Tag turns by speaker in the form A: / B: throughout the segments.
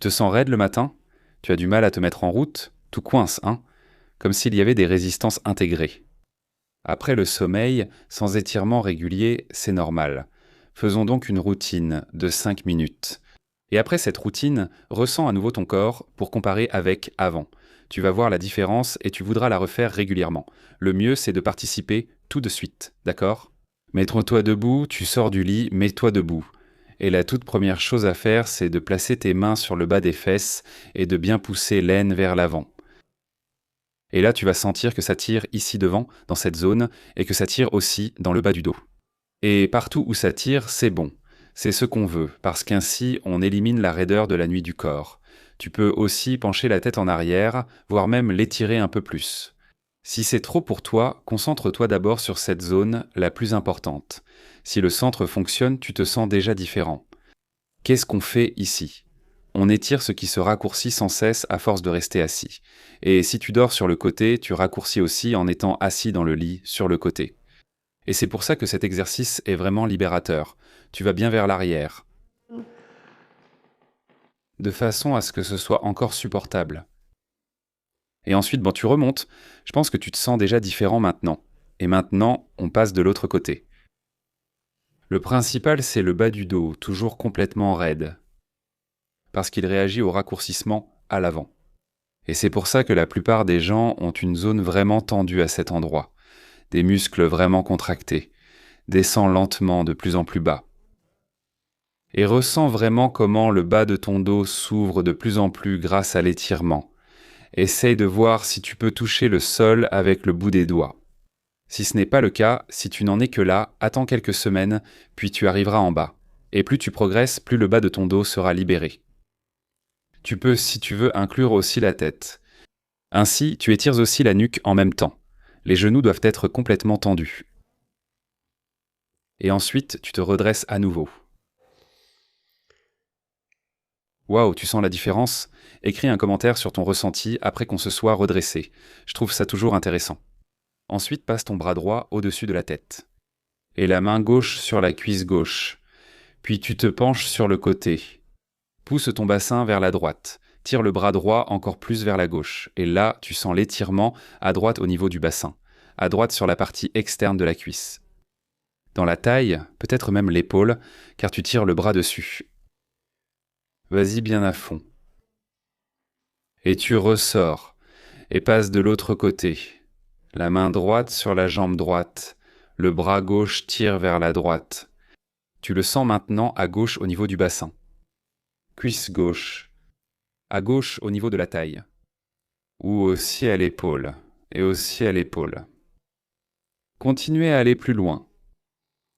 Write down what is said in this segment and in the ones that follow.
A: te sens raide le matin? Tu as du mal à te mettre en route? Tout coince, hein? Comme s'il y avait des résistances intégrées. Après le sommeil, sans étirement régulier, c'est normal. Faisons donc une routine de 5 minutes. Et après cette routine, ressens à nouveau ton corps pour comparer avec avant. Tu vas voir la différence et tu voudras la refaire régulièrement. Le mieux, c'est de participer tout de suite, d'accord? Mets-toi debout, tu sors du lit, mets-toi debout. Et la toute première chose à faire, c'est de placer tes mains sur le bas des fesses et de bien pousser l'aine vers l'avant. Et là, tu vas sentir que ça tire ici devant, dans cette zone, et que ça tire aussi dans le bas du dos. Et partout où ça tire, c'est bon. C'est ce qu'on veut, parce qu'ainsi, on élimine la raideur de la nuit du corps. Tu peux aussi pencher la tête en arrière, voire même l'étirer un peu plus. Si c'est trop pour toi, concentre-toi d'abord sur cette zone la plus importante. Si le centre fonctionne, tu te sens déjà différent. Qu'est-ce qu'on fait ici? On étire ce qui se raccourcit sans cesse à force de rester assis. Et si tu dors sur le côté, tu raccourcis aussi en étant assis dans le lit, sur le côté. Et c'est pour ça que cet exercice est vraiment libérateur. Tu vas bien vers l'arrière, de façon à ce que ce soit encore supportable. Et ensuite, tu remontes. Je pense que tu te sens déjà différent maintenant. Et maintenant, on passe de l'autre côté. Le principal, c'est le bas du dos, toujours complètement raide, parce qu'il réagit au raccourcissement à l'avant. Et c'est pour ça que la plupart des gens ont une zone vraiment tendue à cet endroit, des muscles vraiment contractés. Descends lentement de plus en plus bas. Et ressens vraiment comment le bas de ton dos s'ouvre de plus en plus grâce à l'étirement. Essaye de voir si tu peux toucher le sol avec le bout des doigts. Si ce n'est pas le cas, si tu n'en es que là, attends quelques semaines, puis tu arriveras en bas. Et plus tu progresses, plus le bas de ton dos sera libéré. Tu peux, si tu veux, inclure aussi la tête. Ainsi, tu étires aussi la nuque en même temps. Les genoux doivent être complètement tendus. Et ensuite, tu te redresses à nouveau. Waouh, tu sens la différence? Écris un commentaire sur ton ressenti après qu'on se soit redressé. Je trouve ça toujours intéressant. Ensuite, passe ton bras droit au-dessus de la tête. Et la main gauche sur la cuisse gauche. Puis tu te penches sur le côté. Pousse ton bassin vers la droite. Tire le bras droit encore plus vers la gauche. Et là, tu sens l'étirement à droite au niveau du bassin. À droite sur la partie externe de la cuisse. Dans la taille, peut-être même l'épaule, car tu tires le bras dessus. Vas-y bien à fond. Et tu ressors, et passes de l'autre côté. La main droite sur la jambe droite. Le bras gauche tire vers la droite. Tu le sens maintenant à gauche au niveau du bassin. Cuisse gauche. À gauche au niveau de la taille. Ou aussi à l'épaule. Et aussi à l'épaule. Continuez à aller plus loin.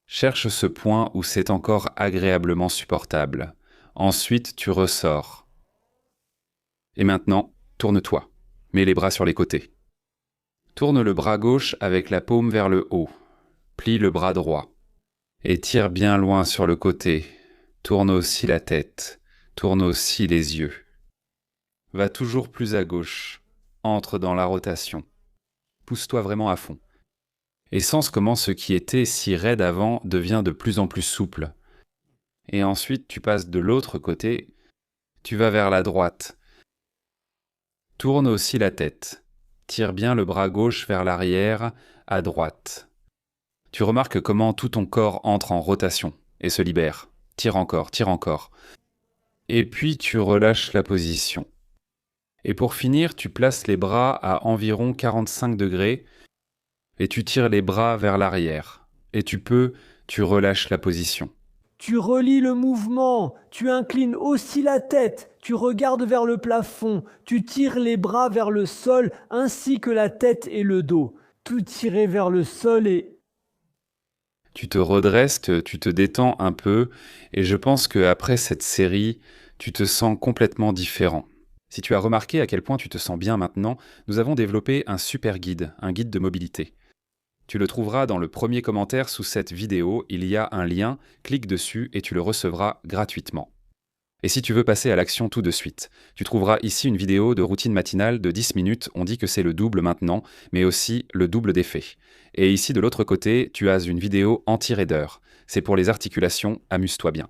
A: Cherche ce point où c'est encore agréablement supportable. Ensuite, tu ressors. Et maintenant, tourne-toi. Mets les bras sur les côtés. Tourne le bras gauche avec la paume vers le haut. Plie le bras droit. Et tire bien loin sur le côté. Tourne aussi la tête. Tourne aussi les yeux. Va toujours plus à gauche. Entre dans la rotation. Pousse-toi vraiment à fond. Et sens comment ce qui était si raide avant devient de plus en plus souple. Et ensuite, tu passes de l'autre côté. Tu vas vers la droite. Tourne aussi la tête. Tire bien le bras gauche vers l'arrière, à droite. Tu remarques comment tout ton corps entre en rotation et se libère. Tire encore, tire encore. Et puis tu relâches la position. Et pour finir, tu places les bras à environ 45 degrés et tu tires les bras vers l'arrière. Et tu relâches la position.
B: Tu relis le mouvement, tu inclines aussi la tête, tu regardes vers le plafond, tu tires les bras vers le sol ainsi que la tête et le dos. Tout tiré vers le sol et...
A: Tu te redresses, tu te détends un peu et je pense qu'après cette série, tu te sens complètement différent. Si tu as remarqué à quel point tu te sens bien maintenant, nous avons développé un super guide, un guide de mobilité. Tu le trouveras dans le premier commentaire sous cette vidéo, il y a un lien, clique dessus et tu le recevras gratuitement. Et si tu veux passer à l'action tout de suite, tu trouveras ici une vidéo de routine matinale de 10 minutes, on dit que c'est le double maintenant, mais aussi le double d'effet. Et ici de l'autre côté, tu as une vidéo anti-raideur. C'est pour les articulations, amuse-toi bien.